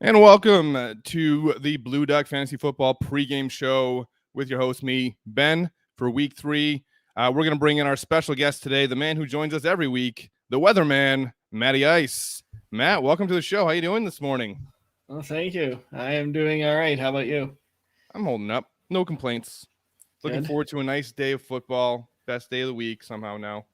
And welcome to the Blue Duck Fantasy Football pregame show with your host, me, Ben, for week 3. We're going to bring in our special guest today, the man who joins us every week, the weatherman, Matty Ice. Matt, welcome to the show. How you doing this morning? Well, thank you. I am doing all right. How about you? I'm holding up. No complaints. Looking forward to a nice day of football. Best day of the week somehow now.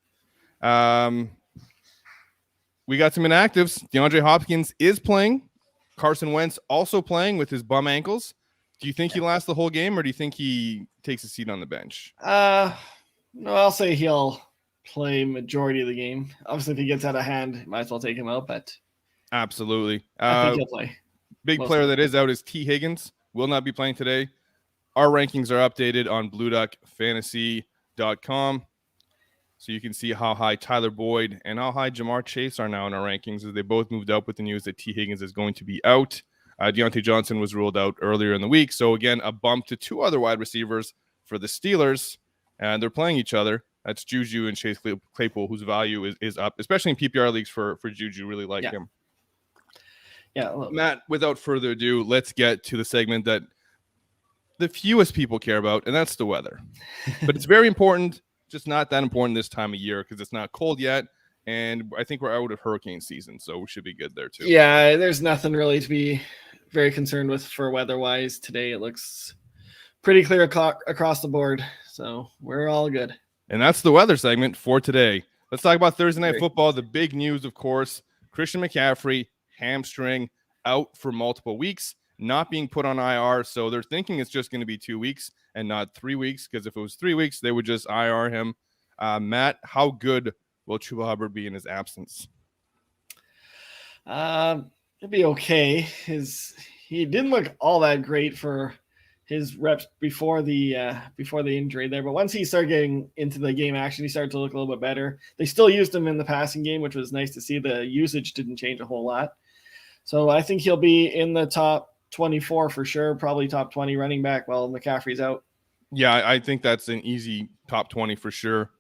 We got some inactives. DeAndre Hopkins is playing. Carson Wentz also playing with his bum ankles. Do you think he lasts the whole game, or do you think he takes a seat on the bench? No, I'll say he'll play majority of the game. Obviously, if he gets out of hand, might as well take him out, but absolutely. I think he'll play. Big player that is out is T. Higgins. Will not be playing today. Our rankings are updated on BlueDuckFantasy.com. So you can see how high Tyler Boyd and how high Jamar Chase are now in our rankings, as they both moved up with the news that T. Higgins is going to be out. Deontay Johnson was ruled out earlier in the week. So, again, a bump to 2 other wide receivers for the Steelers. And they're playing each other. That's Juju and Chase Claypool, whose value is up, especially in PPR leagues for Juju. Really like him. Yeah, Matt, without further ado, let's get to the segment that the fewest people care about, and that's the weather. But it's very important. Just not that important this time of year because it's not cold yet, and I think we're out of hurricane season, so we should be good there too. Yeah, there's nothing really to be very concerned with for weather-wise today. It looks pretty clear across the board, so we're all good. And that's the weather segment for today. Let's talk about Thursday Night Football. The big news, of course, Christian McCaffrey, hamstring, out for multiple weeks, not being put on IR, so they're thinking it's just going to be 2 weeks and not 3 weeks, because if it was 3 weeks, they would just IR him. Matt, how good will Chuba Hubbard be in his absence? It'll be okay. He didn't look all that great for his reps before the injury there, but once he started getting into the game action, he started to look a little bit better. They still used him in the passing game, which was nice to see. The usage didn't change a whole lot. So I think he'll be in the top 24 for sure, probably top 20 running back while McCaffrey's out. Yeah, I think that's an easy top 20 for sure.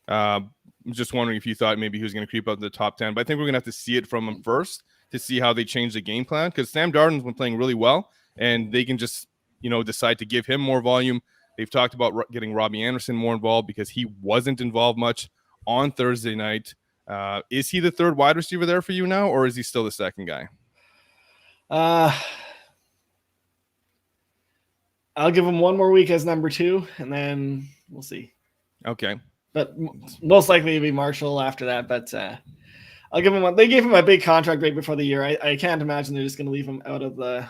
I'm just wondering if you thought maybe he was going to creep up to the top 10, but I think we're going to have to see it from him first to see how they change the game plan, because Sam Darnold's been playing really well, and they can just, decide to give him more volume. They've talked about getting Robbie Anderson more involved because he wasn't involved much on Thursday night. Is he the third wide receiver there for you now, or is he still the second guy? I'll give him one more week as number 2, and then we'll see. Okay. But most likely it'll be Marshall after that. But I'll give him one. They gave him a big contract right before the year. I can't imagine they're just going to leave him out of the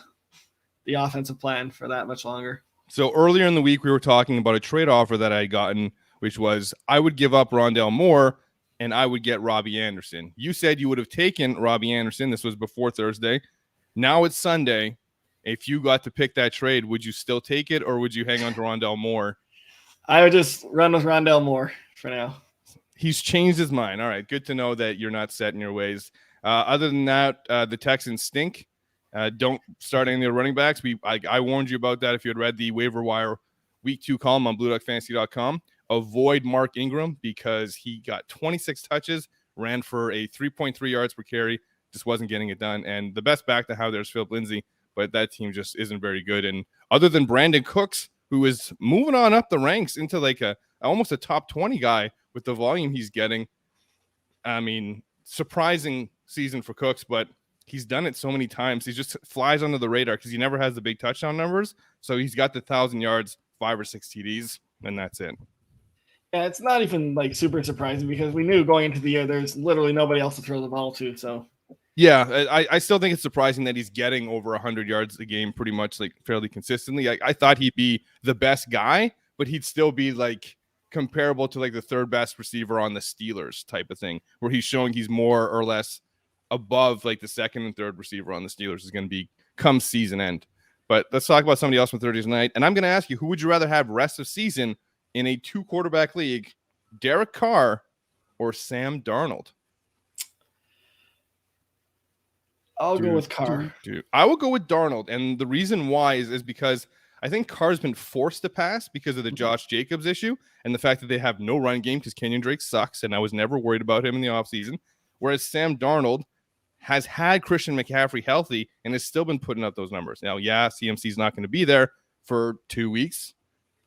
offensive plan for that much longer. So earlier in the week, we were talking about a trade offer that I had gotten, which was I would give up Rondale Moore and I would get Robbie Anderson. You said you would have taken Robbie Anderson. This was before Thursday. Now it's Sunday. If you got to pick that trade, would you still take it, or would you hang on to Rondale Moore? I would just run with Rondale Moore for now. He's changed his mind. All right, good to know that you're not set in your ways. Other than that, the Texans stink. Don't start any of the running backs. I warned you about that if you had read the waiver wire week 2 column on BlueDuckFantasy.com. Avoid Mark Ingram because he got 26 touches, ran for a 3.3 yards per carry, just wasn't getting it done. And the best back to have there is Philip Lindsay, but that team just isn't very good. And other than Brandon Cooks, who is moving on up the ranks into like almost a top 20 guy with the volume he's getting. I mean, surprising season for Cooks, but he's done it so many times. He just flies under the radar because he never has the big touchdown numbers. So he's got the 1,000 yards, 5 or 6 TDs, and that's it. Yeah, it's not even like super surprising because we knew going into the year there's literally nobody else to throw the ball to. So yeah, I still think it's surprising that he's getting over 100 yards a game pretty much like fairly consistently. I thought he'd be the best guy, but he'd still be like comparable to like the third best receiver on the Steelers type of thing, where he's showing he's more or less above like the second and third receiver on the Steelers is going to be come season end. But let's talk about somebody else from Thursday night. And I'm going to ask you, who would you rather have rest of season in a 2-quarterback league, Derek Carr or Sam Darnold? I'll go with Carr. I will go with Darnold. And the reason why is because I think Carr's been forced to pass because of the Josh Jacobs issue and the fact that they have no run game because Kenyon Drake sucks, and I was never worried about him in the offseason. Whereas Sam Darnold has had Christian McCaffrey healthy and has still been putting up those numbers. Now, yeah, CMC's not going to be there for 2 weeks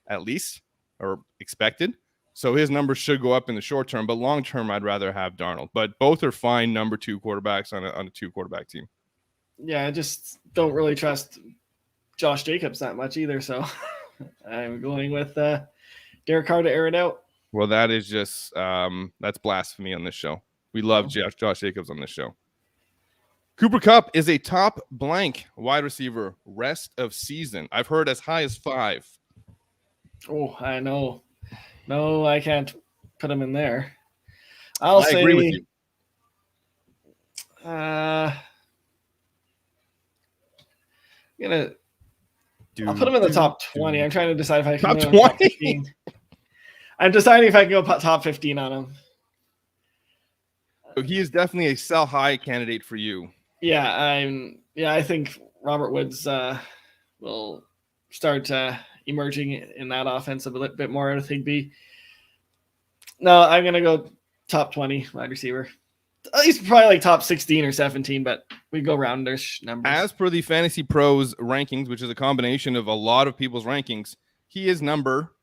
at least, or expected. So his numbers should go up in the short term, but long term, I'd rather have Darnold. But both are fine number 2 quarterbacks on a 2 quarterback team. Yeah, I just don't really trust Josh Jacobs that much either. So I'm going with Derek Carr to air it out. Well, that is just that's blasphemy on this show. We love Josh Jacobs on this show. Cooper Kupp is a top blank wide receiver rest of season. I've heard as high as 5. Oh, I know. No, I can't put him in there. I agree with you. I'll put him in the top 20. I'm trying to decide if I can top go 20. Top 15. I'm deciding if I can go top 15 on him. So he is definitely a sell high candidate for you. Yeah, I think Robert Woods will start emerging in that offense a bit more out of Higbee. No, I'm gonna go top 20 wide receiver. He's probably like top 16 or 17, but we go roundish numbers. As per the Fantasy Pros rankings, which is a combination of a lot of people's rankings, he is number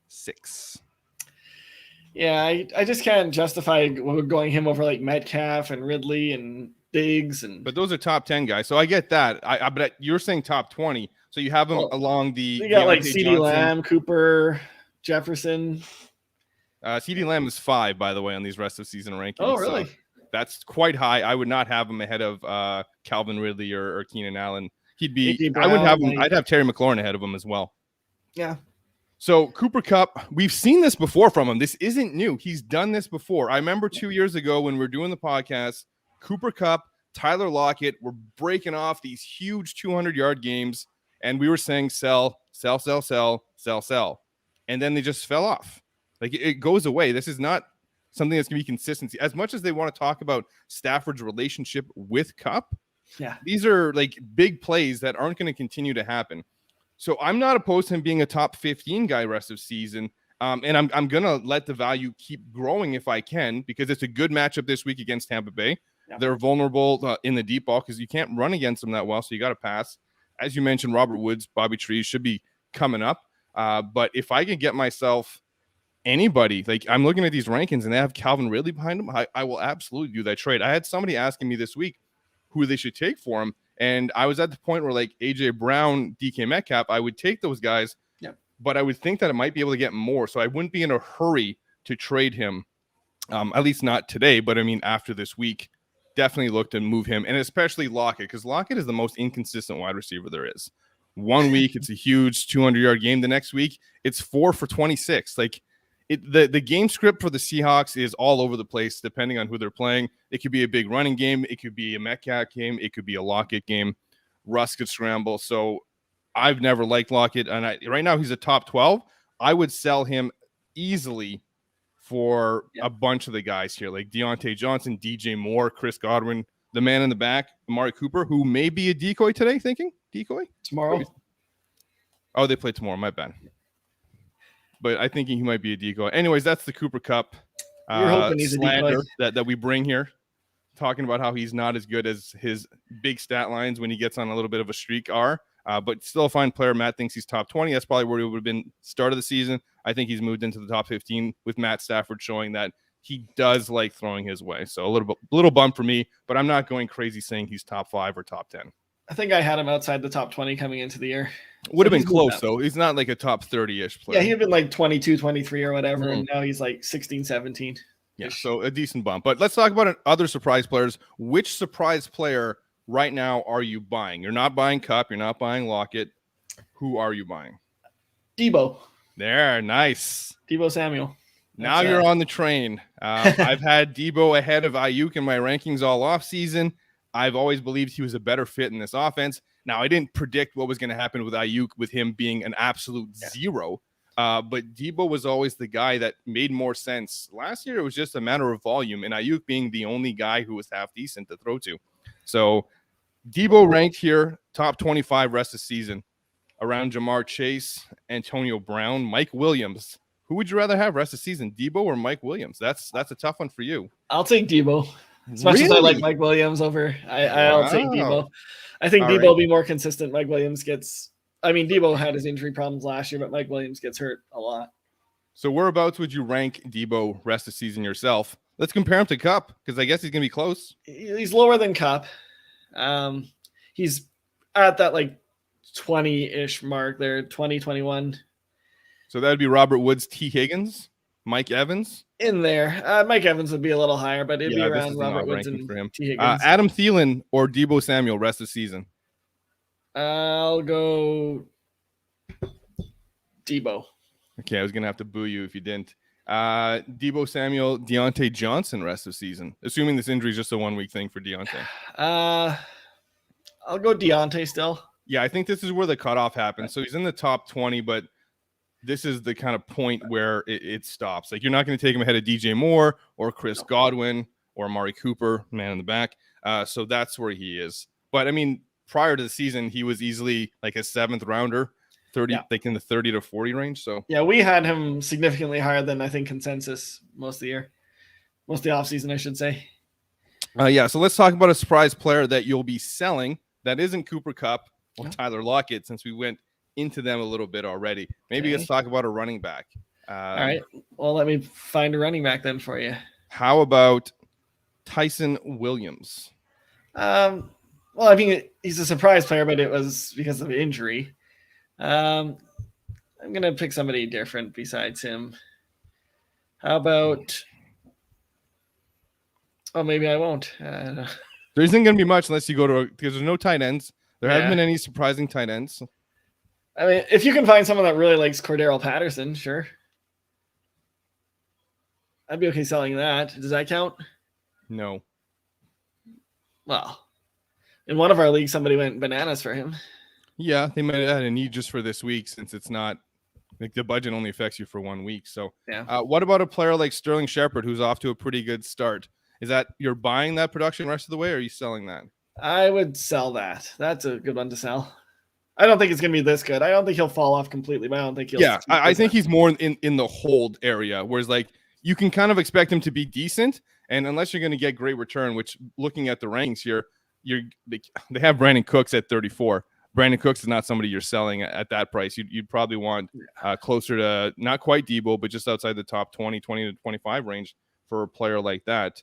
6. Yeah, I just can't justify going him over like Metcalf and Ridley and Diggs but those are top 10 guys, so I get that. But you're saying top 20, so you have them along the. You got like CeeDee Lamb, Cooper, Jefferson. CeeDee Lamb is 5, by the way, on these rest of season rankings. Oh, really? So that's quite high. I would not have him ahead of Calvin Ridley or Keenan Allen. He'd be. I wouldn't have him. I'd have Terry McLaurin ahead of him as well. Yeah. So Cooper Kupp, we've seen this before from him. This isn't new. He's done this before. I remember 2 years ago when we were doing the podcast, Cooper Kupp, Tyler Lockett were breaking off these huge 200-yard games, and we were saying sell. And then they just fell off. Like, it goes away. This is not something that's going to be consistency. As much as they want to talk about Stafford's relationship with Kupp, these are like big plays that aren't going to continue to happen. So I'm not opposed to him being a top 15 guy rest of season. And I'm going to let the value keep growing if I can, because it's a good matchup this week against Tampa Bay. Yeah. They're vulnerable in the deep ball because you can't run against them that well, so you got to pass. As you mentioned, Robert Woods, Bobby Trees should be coming up. But if I can get myself anybody, like I'm looking at these rankings and they have Calvin Ridley behind them, I will absolutely do that trade. I had somebody asking me this week who they should take for him. And I was at the point where like AJ Brown, DK Metcalf, I would take those guys, but I would think that I might be able to get more. So I wouldn't be in a hurry to trade him, at least not today. But I mean, after this week, definitely look to move him, and especially Lockett, because Lockett is the most inconsistent wide receiver there is. 1 week, it's a huge 200-yard game. The next week, it's 4 for 26. Like the game script for the Seahawks is all over the place, depending on who they're playing. It could be a big running game. It could be a Metcalf game. It could be a Lockett game. Russ could scramble. So I've never liked Lockett. And right now he's a top 12. I would sell him easily for a bunch of the guys here, like Deontay Johnson, DJ Moore, Chris Godwin, the man in the back, Amari Cooper, who may be a decoy today, decoy? Tomorrow. Oh, they play tomorrow. My bad. But I'm thinking he might be a decoy. Anyways, that's the Cooper Kupp slander that we bring here, talking about how he's not as good as his big stat lines when he gets on a little bit of a streak are. But still a fine player. Matt thinks he's top 20. That's probably where he would have been start of the season. I think he's moved into the top 15 with Matt Stafford showing that he does like throwing his way. So a little bump for me, but I'm not going crazy saying he's top 5 or top 10. I think I had him outside the top 20 coming into the year. Would have been close, though. He's not like a top 30-ish player. Yeah, he'd been like 22, 23 or whatever, and now he's like 16, 17. Yeah, so a decent bump. But let's talk about other surprise players. Which surprise player right now are you buying? You're not buying Kupp. You're not buying Lockett. Who are you buying? Debo. There, nice. Debo Samuel. Now you're on the train. I've had Debo ahead of Ayuk in my rankings all offseason. I've always believed he was a better fit in this offense. Now, I didn't predict what was going to happen with Ayuk, with him being an absolute zero. But Debo was always the guy that made more sense. Last year, it was just a matter of volume, and Ayuk being the only guy who was half decent to throw to. So Debo ranked here, top 25 rest of season, around Jamar Chase, Antonio Brown, Mike Williams. Who would you rather have rest of season, Debo or Mike Williams? That's a tough one for you. I'll take Debo. As much as I like Really? Mike Williams I'll take Wow. Debo. I think All Debo right. will be more consistent. Debo had his injury problems last year, but Mike Williams gets hurt a lot. So whereabouts would you rank Debo rest of season yourself? Let's compare him to Cup because I guess he's gonna be close. He's lower than Cup. He's at that like 20-ish mark there, 20, 21. So that would be Robert Woods, T. Higgins, Mike Evans. In there. Mike Evans would be a little higher, but it'd be This around is an Robert odd Woods ranking and for him. T. Higgins. Adam Thielen or Debo Samuel rest of season. I'll go Debo. Okay, I was gonna have to boo you if you didn't. Debo Samuel, Deontay Johnson rest of season. Assuming this injury is just a 1 week thing for Deontay. I'll go Deontay still. Yeah, I think this is where the cutoff happens. So he's in the top 20, but this is the kind of point where it stops. Like you're not going to take him ahead of DJ Moore or Chris Godwin or Amari Cooper, man in the back. So that's where he is. But I mean, prior to the season, he was easily like a 7th rounder, 30, like in the 30 to 40 range. So yeah, we had him significantly higher than I think consensus most of the year, most of the offseason, I should say. So let's talk about a surprise player that you'll be selling that isn't Cooper Kupp or Tyler Lockett, since we went into them a little bit already. Maybe let's talk about a running back. All right. Well, let me find a running back then for you. How about Tyson Williams? Well, I mean, he's a surprise player, but it was because of injury. I'm going to pick somebody different besides him. How about... Oh, maybe I won't. There isn't going to be much unless you go to because there's no tight ends. There haven't been any surprising tight ends. I mean, if you can find someone that really likes Cordarrelle Patterson, sure. I'd be okay selling that. Does that count? No. Well, in one of our leagues, somebody went bananas for him. Yeah, they might have had a need just for this week since it's not like the budget only affects you for 1 week. So, what about a player like Sterling Shepard, who's off to a pretty good start? Is that you're buying that production the rest of the way, or are you selling that? I would sell that. That's a good one to sell. I don't think it's going to be this good. I don't think he'll fall off completely, but I don't think he'll. Yeah, I think he's more in the hold area, whereas like you can kind of expect him to be decent, and unless you're going to get great return, which looking at the rankings here, they have Brandon Cooks at 34. Brandon Cooks is not somebody you're selling at that price. You'd probably want closer to not quite Debo, but just outside the top 20 to 25 range for a player like that.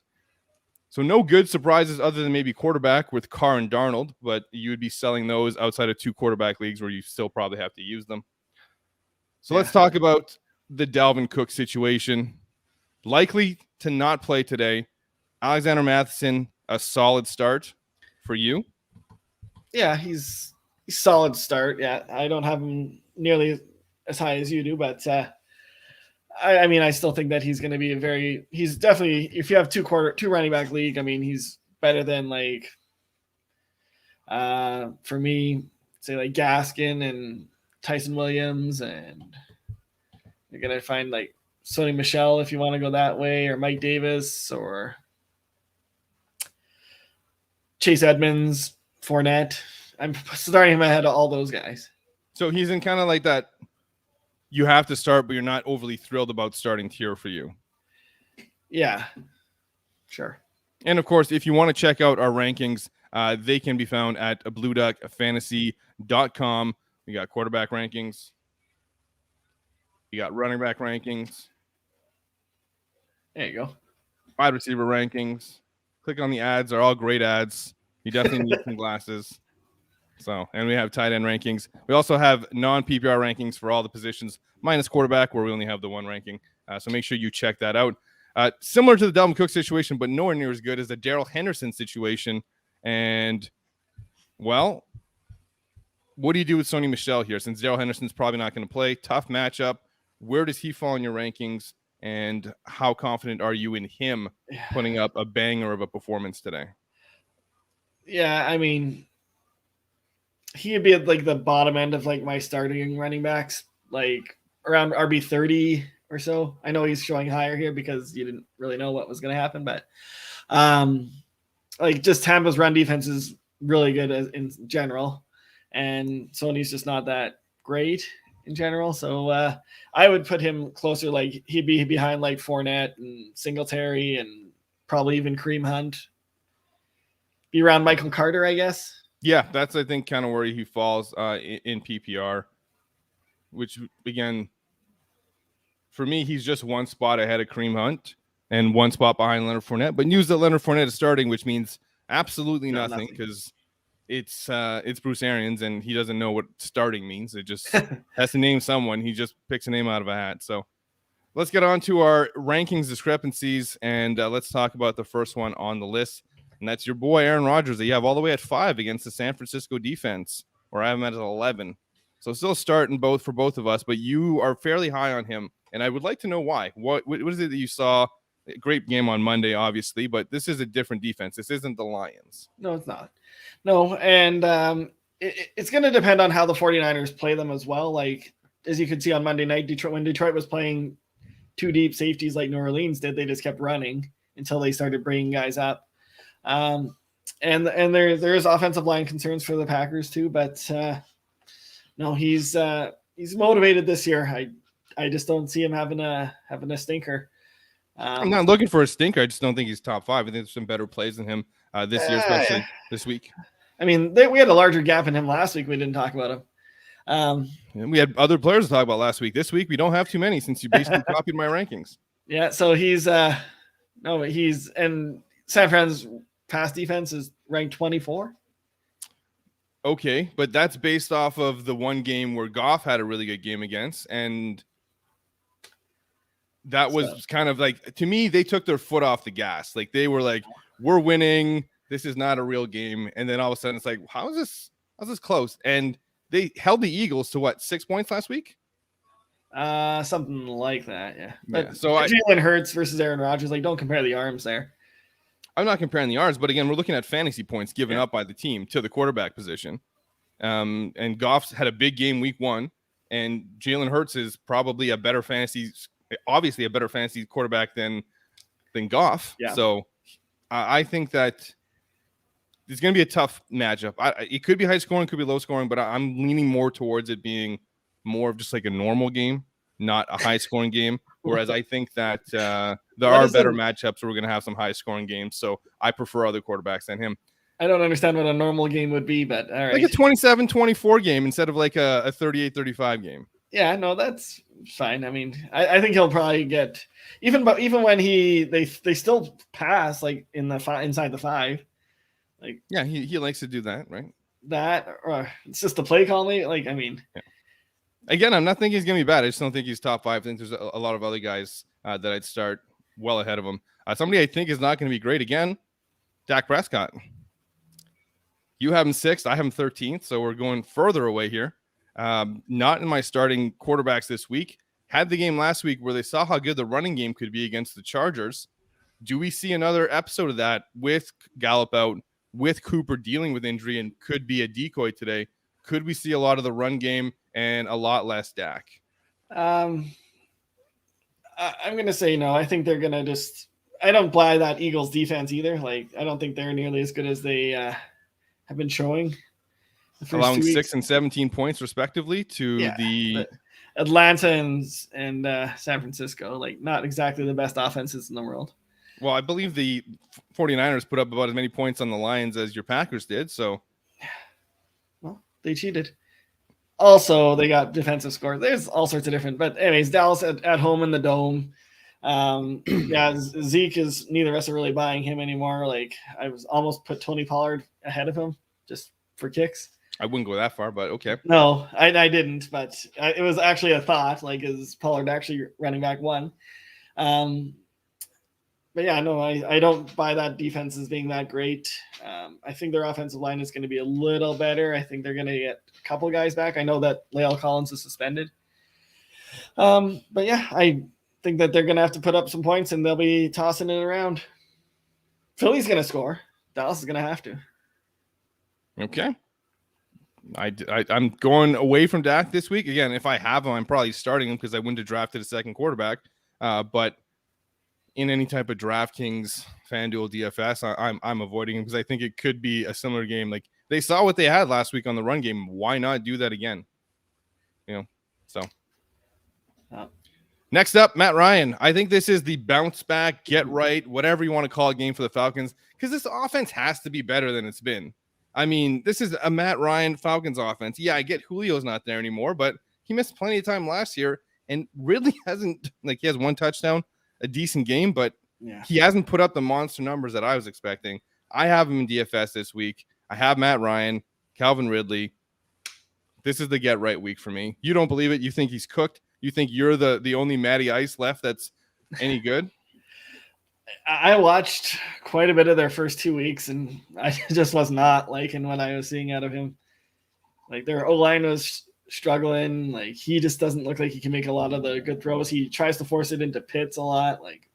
So no good surprises other than maybe quarterback with Carr and Darnold, but you would be selling those outside of 2 quarterback leagues where you still probably have to use them. So let's talk about the Dalvin Cook situation. Likely to not play today. Alexander Matheson, a solid start for you? Yeah, he's solid start. Yeah, I don't have him nearly as high as you do, but I mean, I still think that he's going to be he's definitely, if you have two running back league, I mean, he's better than like, for me, say like Gaskin and Tyson Williams, and you're going to find like Sony Michel if you want to go that way, or Mike Davis, or Chase Edmonds, Fournette. I'm starting him ahead of all those guys. So he's in kind of like that. You have to start, but you're not overly thrilled about starting tier for you. Yeah, sure. And of course, if you want to check out our rankings, they can be found at blueduckfantasy.com. We got quarterback rankings. We got running back rankings. There you go. Wide receiver rankings. Click on the ads. They're all great ads. You definitely need some glasses. So, and we have tight end rankings. We also have non-PPR rankings for all the positions, minus quarterback, where we only have the 1 ranking. So make sure you check that out. Similar to the Dalvin Cook situation, but nowhere near as good as the Darrel Henderson situation. And, well, what do you do with Sony Michel here? Since Darrell Henderson's probably not going to play, tough matchup. Where does he fall in your rankings? And how confident are you in him putting up a banger of a performance today? Yeah, I mean, he'd be at like the bottom end of like my starting running backs, like around RB 30 or so. I know he's showing higher here because you didn't really know what was going to happen, but like just Tampa's run defense is really good in general, and Sony's just not that great in general. So I would put him closer, like he'd be behind like Fournette and Singletary and probably even Kareem Hunt. Be around Michael Carter, I guess. Yeah, that's I think kind of where he falls in PPR, which again, for me, he's just one spot ahead of Kareem Hunt and one spot behind Leonard Fournette. But news that Leonard Fournette is starting, which means absolutely nothing because it's Bruce Arians and he doesn't know what starting means. It just has to name someone. He just picks a name out of a hat. So let's get on to our rankings discrepancies and let's talk about the first one on the list. And that's your boy, Aaron Rodgers, that you have all the way at 5 against the San Francisco defense, where I have him at 11. So still starting for both of us, but you are fairly high on him. And I would like to know why. What is it that you saw? A great game on Monday, obviously, but this is a different defense. This isn't the Lions. No, it's not. No, and it's going to depend on how the 49ers play them as well. Like, as you could see on Monday night, when Detroit was playing two deep safeties like New Orleans did, they just kept running until they started bringing guys up. And there is offensive line concerns for the Packers too, but no, he's motivated this year. I just don't see him having a stinker. I'm not looking for a stinker. I just don't think he's top 5. I think there's some better plays than him this year, especially this week. I mean, we had a larger gap in him last week. We didn't talk about him. And we had other players to talk about last week. This week, we don't have too many since you basically copied my rankings. Yeah, so he's and San Fran's pass defense is ranked 24. Okay, but that's based off of the one game where Goff had a really good game against, and that was kind of like, to me, they took their foot off the gas. Like they were like, we're winning. This is not a real game. And then all of a sudden it's like, how's this close? And they held the Eagles to what, 6 points last week? Something like that. Yeah. But so Jalen Hurts versus Aaron Rodgers, like don't compare the arms there. I'm not comparing the arms, but again, we're looking at fantasy points given up by the team to the quarterback position. And Goff's had a big game week 1, and Jalen Hurts is probably obviously a better fantasy quarterback than Goff. Yeah. So I think that it's going to be a tough matchup. It could be high scoring, could be low scoring, but I'm leaning more towards it being more of just like a normal game, not a high scoring game. Whereas I think that there are better matchups where we're going to have some high scoring games. So I prefer other quarterbacks than him. I don't understand what a normal game would be, but all right. Like a 27-24 game instead of like a 38-35 game. Yeah, no, that's fine. I mean, I think he'll probably get even when they still pass like inside the 5. Like yeah, he likes to do that, right? That or it's just the play calling. Like I mean, yeah. Again, I'm not thinking he's gonna be bad. I just don't think he's top 5. I think there's a lot of other guys that I'd start well ahead of him. Somebody I think is not going to be great again, Dak Prescott. You have him 6th, I have him 13th, so we're going further away here. Not in my starting quarterbacks this week. Had the game last week where they saw how good the running game could be against the Chargers. Do we see another episode of that with Gallup out, with Cooper dealing with injury and could be a decoy today? Could we see a lot of the run game and a lot less Dak? I'm going to say no. I think they're going to I don't buy that Eagles defense either. Like, I don't think they're nearly as good as they have been showing. Allowing 6 and 17 points respectively to the Atlanta and San Francisco, like not exactly the best offenses in the world. Well, I believe the 49ers put up about as many points on the Lions as your Packers did. So, well, they cheated. Also, they got defensive scores. There's all sorts of different. But anyways, Dallas at home in the Dome. Zeke is neither of us are really buying him anymore. Like I was almost put Tony Pollard ahead of him just for kicks. I wouldn't go that far, but okay. No, I didn't, but it was actually a thought. Like, is Pollard actually running back 1? But yeah, no, I don't buy that defense as being that great. I think their offensive line is going to be a little better. I think they're going to get a couple guys back. I know that La'el Collins is suspended. But yeah, I think that they're going to have to put up some points and they'll be tossing it around. Philly's going to score. Dallas is going to have to. Okay. I'm going away from Dak this week. Again, if I have him, I'm probably starting him because I wouldn't have drafted a second quarterback. But in any type of DraftKings, FanDuel, DFS, I'm avoiding him because I think it could be a similar game. Like they saw what they had last week on the run game. Why not do that again? So. Next up, Matt Ryan. I think this is the bounce back, get right, whatever you want to call it game for the Falcons, because this offense has to be better than it's been. I mean, this is a Matt Ryan Falcons offense. Yeah, I get Julio's not there anymore, but he missed plenty of time last year and really hasn't, he has one touchdown, a decent game, but he hasn't put up the monster numbers that I was expecting. I have him in DFS this week. I have Matt Ryan, Calvin Ridley. This is the get right week for me. You don't believe it? You think he's cooked? You think you're the only Matty Ice left that's any good? I watched quite a bit of their first 2 weeks, and I just was not liking what I was seeing out of him. Like, their O-line was struggling. Like, he just doesn't look like he can make a lot of the good throws. He tries to force it into Pitts a lot. Like,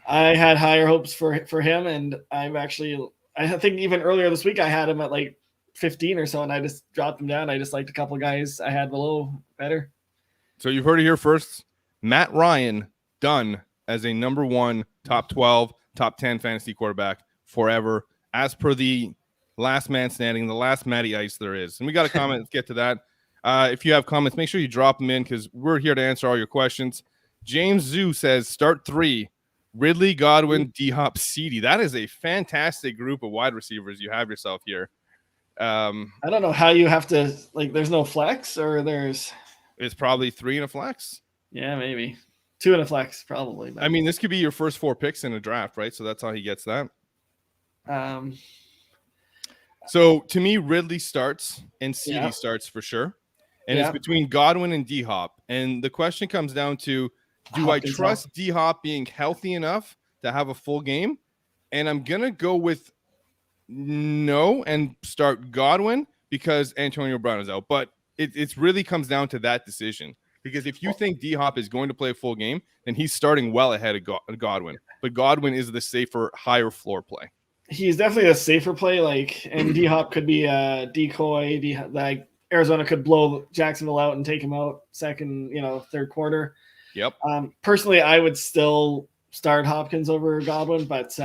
I had higher hopes for him, and I think even earlier this week I had him at like 15 or so, and I just dropped him down. I just liked a couple of guys I had below better. So you've heard it here first. Matt Ryan done as a number 1, top 12, top 10 fantasy quarterback forever, as per the last man standing, the last Matty Ice there is. And we got a comment. Let's get to that. If you have comments, make sure you drop them in because we're here to answer all your questions. James Zoo says, start 3. Ridley, Godwin, D-Hop, CeeDee. That is a fantastic group of wide receivers you have yourself here. I don't know how you have to, like, there's no flex or there's... It's probably 3 in a flex. Yeah, maybe 2 in a flex, probably. But. I mean, this could be your first 4 picks in a draft, right? So that's how he gets that. So to me, Ridley starts and CeeDee starts for sure. And it's between Godwin and D-Hop. And the question comes down to, do I trust D-Hop being healthy enough to have a full game? And I'm going to go with no and start Godwin because Antonio Brown is out. But it really comes down to that decision. Because if you think D-Hop is going to play a full game, then he's starting well ahead of Godwin. But Godwin is the safer, higher floor play. He's definitely a safer play. And D-Hop could be a decoy. Like Arizona could blow Jacksonville out and take him out second, third quarter. Yep. Personally, I would still start Hopkins over Godwin, but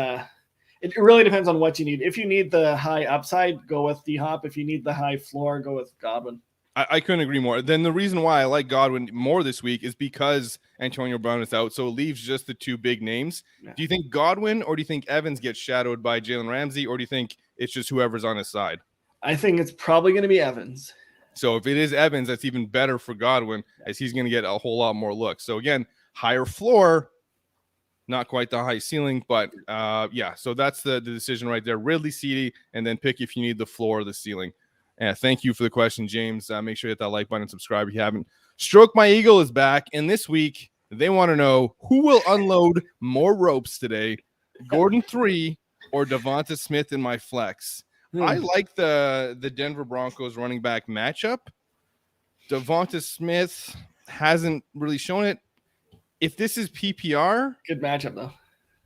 it really depends on what you need. If you need the high upside, go with D-Hop. If you need the high floor, go with Godwin. I couldn't agree more. Then the reason why I like Godwin more this week is because Antonio Brown is out, so it leaves just the 2 big names. Yeah. Do you think Godwin or do you think Evans gets shadowed by Jalen Ramsey, or do you think it's just whoever's on his side? I think it's probably going to be Evans. So if it is Evans, that's even better for Godwin as he's going to get a whole lot more looks. So again, higher floor, not quite the high ceiling, but so that's the decision right there. Ridley, CeeDee, and then pick if you need the floor or the ceiling. Thank you for the question, James. Make sure you hit that like button and subscribe if you haven't. Stroke My Eagle is back, and this week they want to know who will unload more ropes today, Gordon 3 or Devonta Smith in my flex. I like the Denver Broncos running back matchup. Devonta Smith hasn't really shown it. If this is PPR, good matchup though.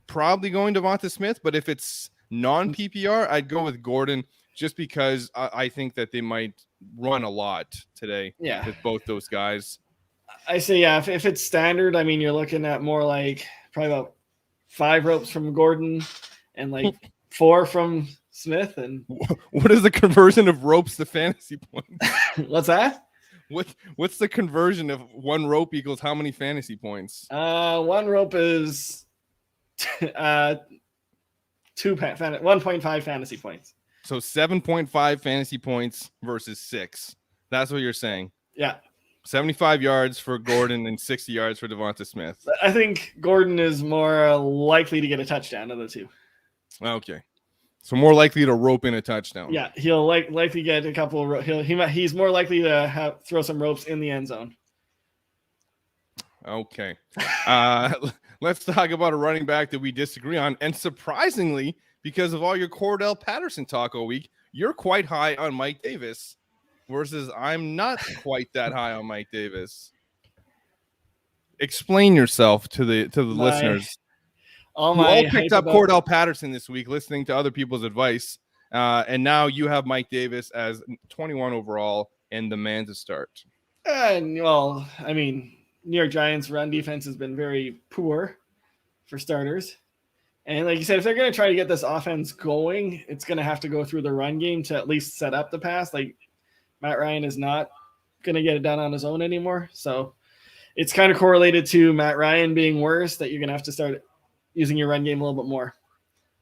Probably going Devonta Smith, but if it's non-PPR, I'd go with Gordon just because I think that they might run a lot today with both those guys. I say, if it's standard, I mean, you're looking at more like probably about 5 ropes from Gordon and like 4 from Smith. And what is the conversion of ropes to fantasy points? What's that? What's the conversion of 1 rope equals how many fantasy points? 1 rope is 1.5 fantasy points. So 7.5 fantasy points versus 6. That's what you're saying. Yeah. 75 yards for Gordon and 60 yards for Devonta Smith. I think Gordon is more likely to get a touchdown of the 2. Okay. So more likely to rope in a touchdown. Yeah, he'll likely get a couple of he's more likely to throw some ropes in the end zone. Okay. Let's talk about a running back that we disagree on. And surprisingly, because of all your Cordell Patterson talk all week, you're quite high on Mike Davis versus I'm not quite that high on Mike Davis. Explain yourself to the listeners. You all picked up Cordell Patterson this week, listening to other people's advice. And now you have Mike Davis as 21 overall and the man to start. Well, I mean, New York Giants' run defense has been very poor for starters. And like you said, if they're going to try to get this offense going, it's going to have to go through the run game to at least set up the pass. Like Matt Ryan is not going to get it done on his own anymore. So it's kind of correlated to Matt Ryan being worse, that you're going to have to start using your run game a little bit more.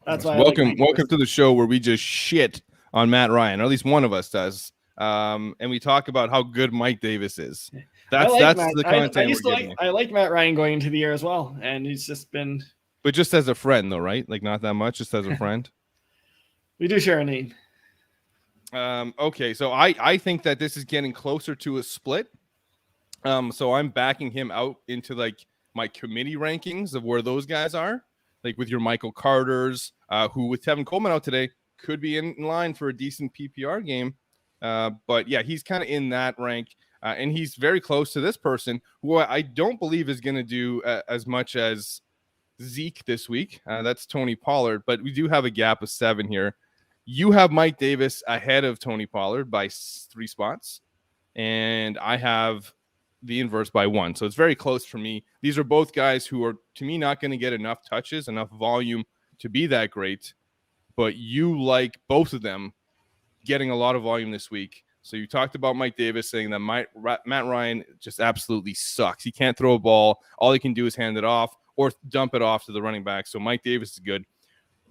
That's why welcome to the show where we just shit on Matt Ryan, or at least one of us does. And we talk about how good Mike Davis is. That's the content I like Matt Ryan going into the year as well, and he's just been. But just as a friend, though, right? Like not that much, just as a friend. We do share a name. Okay, so I think that this is getting closer to a split. So I'm backing him out into like my committee rankings of where those guys are, like with your Michael Carters, who with Tevin Coleman out today could be in line for a decent PPR game. But yeah, he's kind of in that rank, and he's very close to this person who I don't believe is going to do as much as Zeke this week. That's Tony Pollard, but we do have a gap of 7 here. You have Mike Davis ahead of Tony Pollard by 3 spots, and I have the inverse by 1. So it's very close for me. These are both guys who are, to me, not going to get enough touches, enough volume to be that great, but you like both of them getting a lot of volume this week. So you talked about Mike Davis saying that Matt Ryan just absolutely sucks. He can't throw a ball. All he can do is hand it off or dump it off to the running back. So Mike Davis is good.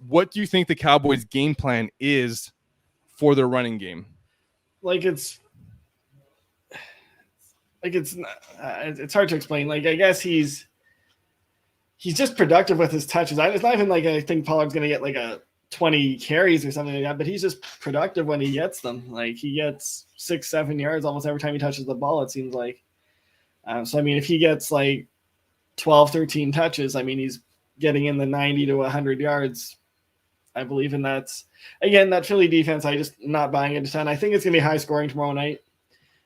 What do you think the Cowboys' game plan is for their running game? It's hard to explain. Like, I guess he's just productive with his touches. It's not even like I think Pollard's going to get like a 20 carries or something like that, but he's just productive when he gets them. Like, he gets 6-7 yards almost every time he touches the ball, it seems like. So, I mean, if he gets like 12, 13 touches, I mean, he's getting in the 90 to 100 yards. I believe in that. Again, that Philly defense, I just not buying it a ton. I think it's going to be high scoring tomorrow night.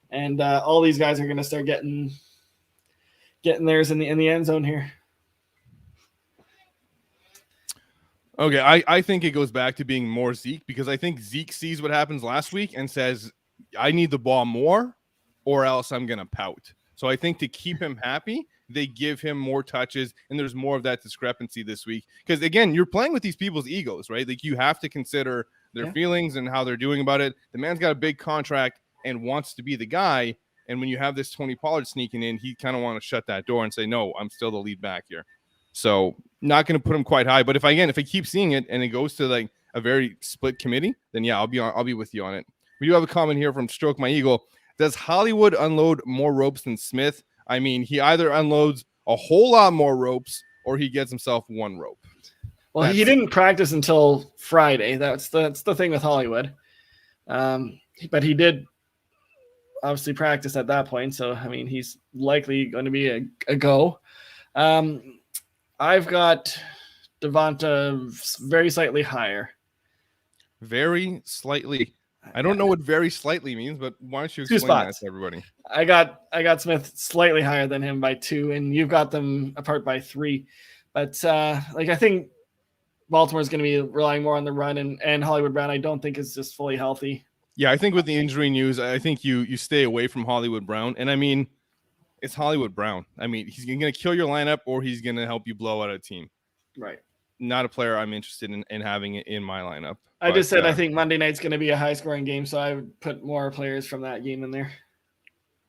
And all these guys are going to start getting theirs in the end zone here. Okay, I think it goes back to being more Zeke, because I think Zeke sees what happens last week and says, I need the ball more or else I'm going to pout. So I think to keep him happy, they give him more touches, and there's more of that discrepancy this week. Because, again, you're playing with these people's egos, right? Like, you have to consider their feelings and how they're doing about it. The man's got a big contract and wants to be the guy, and when you have this Tony Pollard sneaking in, he kind of want to shut that door and say, no, I'm still the lead back here. So not going to put him quite high. But if I keep seeing it and it goes to like a very split committee, then yeah, I'll be with you on it. We do have a comment here from Stroke My Eagle. Does Hollywood unload more ropes than Smith? I mean, he either unloads a whole lot more ropes or he gets himself 1 rope. Well, he didn't practice until Friday. That's the thing with Hollywood. But he did obviously practice at that point. So, I mean, he's likely going to be a go. I've got Devonta very slightly higher. Very slightly. I don't know what very slightly means, but why don't you explain that to everybody? I got Smith slightly higher than him by 2, and you've got them apart by 3. But I think Baltimore's going to be relying more on the run, and Hollywood Brown I don't think is just fully healthy. Yeah, I think with the injury news, I think you stay away from Hollywood Brown. And I mean, it's Hollywood Brown. I mean, he's going to kill your lineup or he's going to help you blow out a team. Right. Not a player I'm interested in having in my lineup. I just said I think Monday night's going to be a high-scoring game, so I would put more players from that game in there.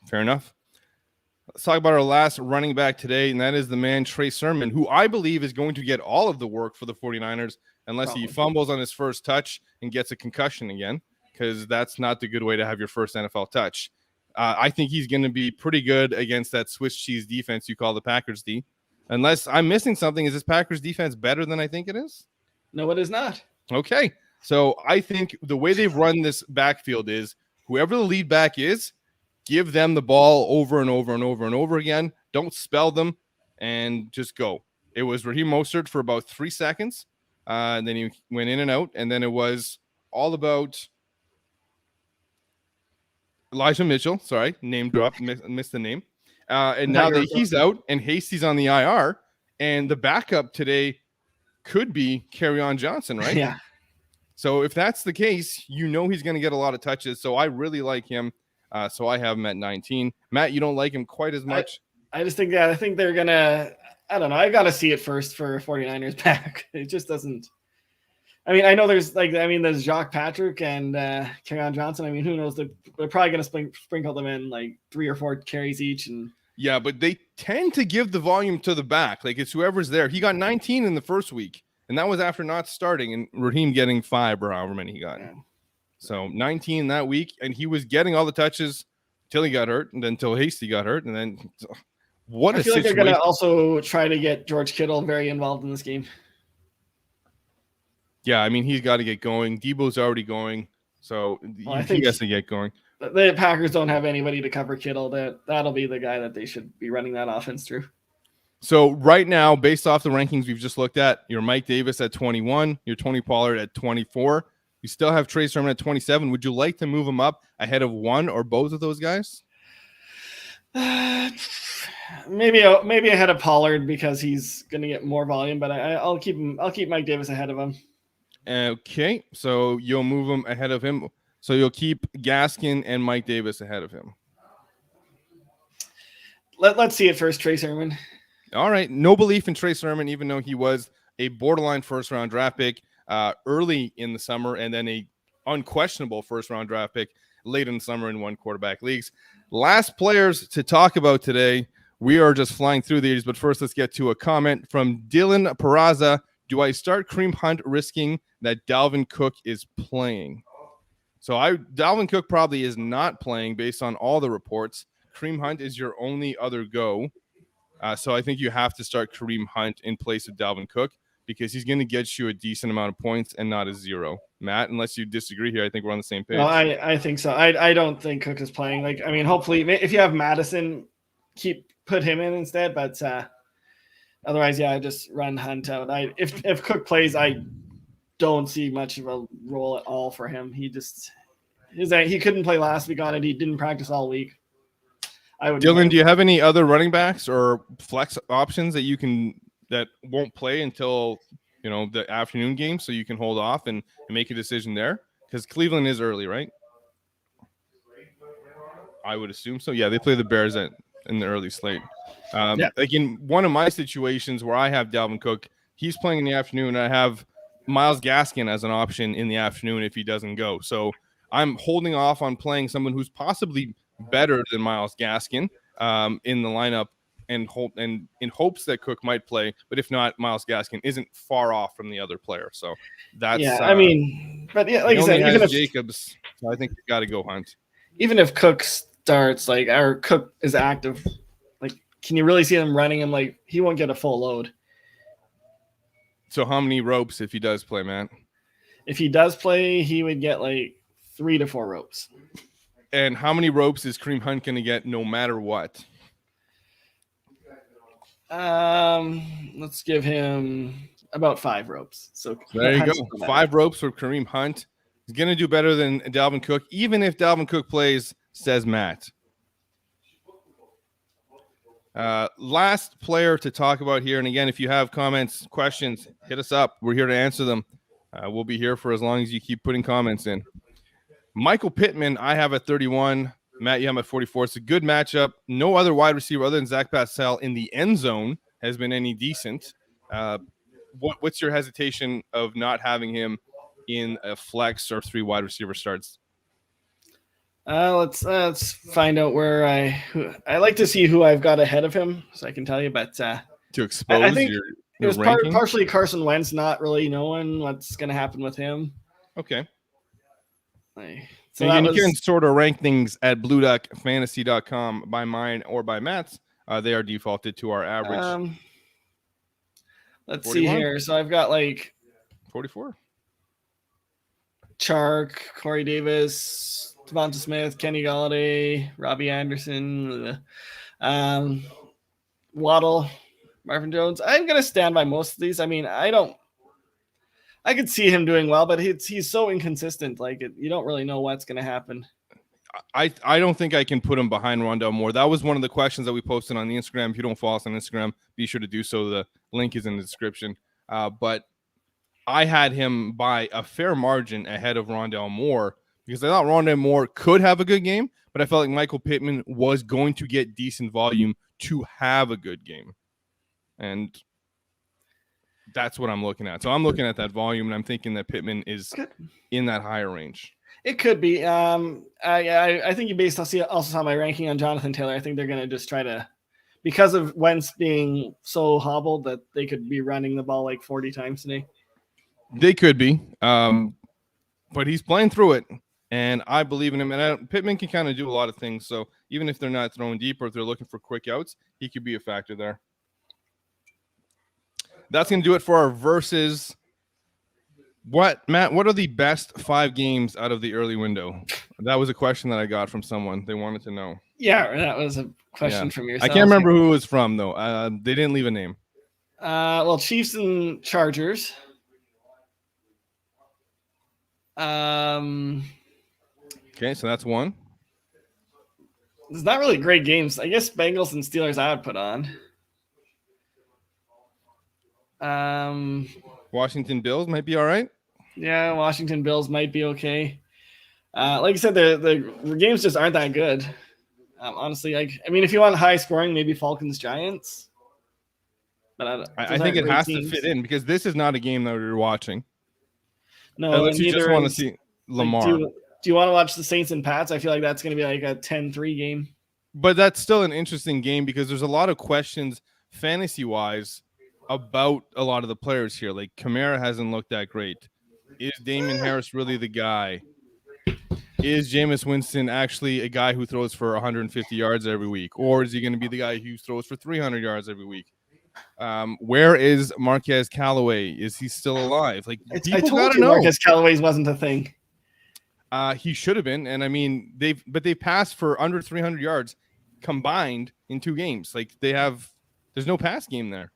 Fair enough. Let's talk about our last running back today, and that is the man Trey Sermon, who I believe is going to get all of the work for the 49ers unless he fumbles on his first touch and gets a concussion again, because that's not the good way to have your first NFL touch. I think he's going to be pretty good against that Swiss cheese defense you call the Packers D. Unless I'm missing something, is this Packers defense better than I think it is? No, it is not. Okay. So I think the way they've run this backfield is whoever the lead back is, give them the ball over and over and over and over again. Don't spell them and just go. It was Raheem Mostert for about 3 seconds. And then he went in and out. And then it was all about Elijah Mitchell. Sorry, name drop, missed the name. And now that he's out and Hasty's on the IR, and the backup today could be Kerryon Johnson, right? Yeah. So if that's the case, you know he's going to get a lot of touches. So I really like him. So I have him at 19. Matt, you don't like him quite as much? I just think I think they're going to – I don't know. I got to see it first for 49ers back. It just doesn't – I mean, I know there's there's Jacques Patrick and Kerryon Johnson. I mean, who knows? They're probably going to sprinkle them in like 3 or 4 carries each. And Yeah, but they tend to give the volume to the back. Like, it's whoever's there. He got 19 in the first week, and that was after not starting, and Raheem getting 5 or however many he got. Yeah. So 19 that week, and he was getting all the touches till he got hurt, and then till Hasty got hurt, and then what I a feel like situation. they're going to also try to get George Kittle very involved in this game. Yeah, I mean, he's got to get going. Debo's already going, so he has to get going. The Packers don't have anybody to cover Kittle. That'll be the guy that they should be running that offense through. So right now, based off the rankings we've just looked at, you're Mike Davis at 21, you're Tony Pollard at 24. You still have Trey Sermon at 27. Would you like to move him up ahead of one or both of those guys? Maybe ahead of Pollard because he's going to get more volume, but I'll keep Mike Davis ahead of him. Okay, so you'll move him ahead of him. So you'll keep Gaskin and Mike Davis ahead of him. Let's see it first, Trey Sermon. All right, no belief in Trey Sermon, even though he was a borderline first-round draft pick early in the summer, and then a unquestionable first-round draft pick late in the summer in one quarterback leagues. Last players to talk about today. We are just flying through these, but first let's get to a comment from Dylan Peraza. Do I start Kareem Hunt risking that Dalvin Cook is playing? So Dalvin Cook probably is not playing based on all the reports. Kareem Hunt is your only other go. So I think you have to start Kareem Hunt in place of Dalvin Cook because he's going to get you a decent amount of points and not a 0. Matt, unless you disagree here, I think we're on the same page. No, I think so. I don't think Cook is playing. Like, I mean, hopefully if you have Madison, put him in instead. But otherwise, yeah, I just run Hunt out. If Cook plays, I don't see much of a role at all for him. He couldn't play last week on it. He didn't practice all week. Dylan, do you have any other running backs or flex options that won't play until the afternoon game, so you can hold off and make a decision there? Because Cleveland is early, right? I would assume so. Yeah, they play the Bears in the early slate. Like in one of my situations where I have Dalvin Cook, he's playing in the afternoon, and I have Myles Gaskin as an option in the afternoon if he doesn't go. So I'm holding off on playing someone who's possibly better than Myles Gaskin in the lineup and in hopes that Cook might play. But if not, Myles Gaskin isn't far off from the other player. So that's I mean, but yeah, like you said, even if Jacobs, so I think you got to go Hunt. Even if Cook starts, like, or Cook is active, like, can you really see him running him? Like, he won't get a full load. So how many ropes if he does play, Matt? If he does play, he would get like 3 to 4 ropes. And how many ropes is Kareem Hunt going to get no matter what? Let's give him about 5 ropes. So there you go. 5 ropes for Kareem Hunt. He's going to do better than Dalvin Cook, even if Dalvin Cook plays, says Matt. Last player to talk about here. And again, if you have comments, questions, hit us up. We're here to answer them. We'll be here for as long as you keep putting comments in. Michael Pittman, I have at 31. Matt, you have at 44. It's a good matchup. No other wide receiver other than Zach Pascal in the end zone has been any decent. What's your hesitation of not having him in a flex or 3 wide receiver starts? Let's find out where I like to see who I've got ahead of him, so I can tell you. But to expose, I think your it was partially Carson Wentz not really knowing what's going to happen with him. Okay. So you can sort of rank things at BlueDuckFantasy.com by mine or by Matt's. They are defaulted to our average. Let's 41? See here. So I've got like 44. Chark, Corey Davis, Devonta Smith, Kenny Galladay, Robbie Anderson, Waddle, Marvin Jones. I'm going to stand by most of these. I mean, I could see him doing well, but he's so inconsistent. Like, you don't really know what's going to happen. I don't think I can put him behind Rondell Moore. That was one of the questions that we posted on the Instagram. If you don't follow us on Instagram, be sure to do so. The link is in the description. But I had him by a fair margin ahead of Rondell Moore because I thought Rondell Moore could have a good game, but I felt like Michael Pittman was going to get decent volume to have a good game. And that's what I'm looking at. So I'm looking at that volume, and I'm thinking that Pittman is in that higher range. It could be. I think you based also saw my ranking on Jonathan Taylor. I think they're going to just try to because of Wentz being so hobbled that they could be running the ball like 40 times today? They could be, but he's playing through it, and I believe in him. And Pittman can kind of do a lot of things. So even if they're not throwing deep or if they're looking for quick outs, he could be a factor there. That's going to do it for our verses. Matt, what are the best 5 games out of the early window? That was a question that I got from someone. They wanted to know. Yeah, that was a question from yourself. I can't remember who it was from, though. They didn't leave a name. Well, Chiefs and Chargers. Okay, so that's one. It's not really great games. I guess Bengals and Steelers I would put on. Washington Bills might be all right. Yeah, Washington Bills might be okay. Like I said, the games just aren't that good. Honestly, if you want high scoring, maybe Falcons Giants. But I think it has to fit in because this is not a game that you're watching. No, unless you just want to see Lamar. Do you want to watch the Saints and Pats? I feel like that's going to be like a 10-3 game. But that's still an interesting game because there's a lot of questions fantasy-wise about a lot of the players here. Like Kamara hasn't looked that great. Is Damon Harris really the guy? Is Jameis Winston actually a guy who throws for 150 yards every week? Or is he going to be the guy who throws for 300 yards every week? Where is Marquez Callaway? Is he still alive? Like I told you Marquez Callaway wasn't a thing. He should have been, and I mean they've passed for under 300 yards combined in 2 games. Like there's no pass game there.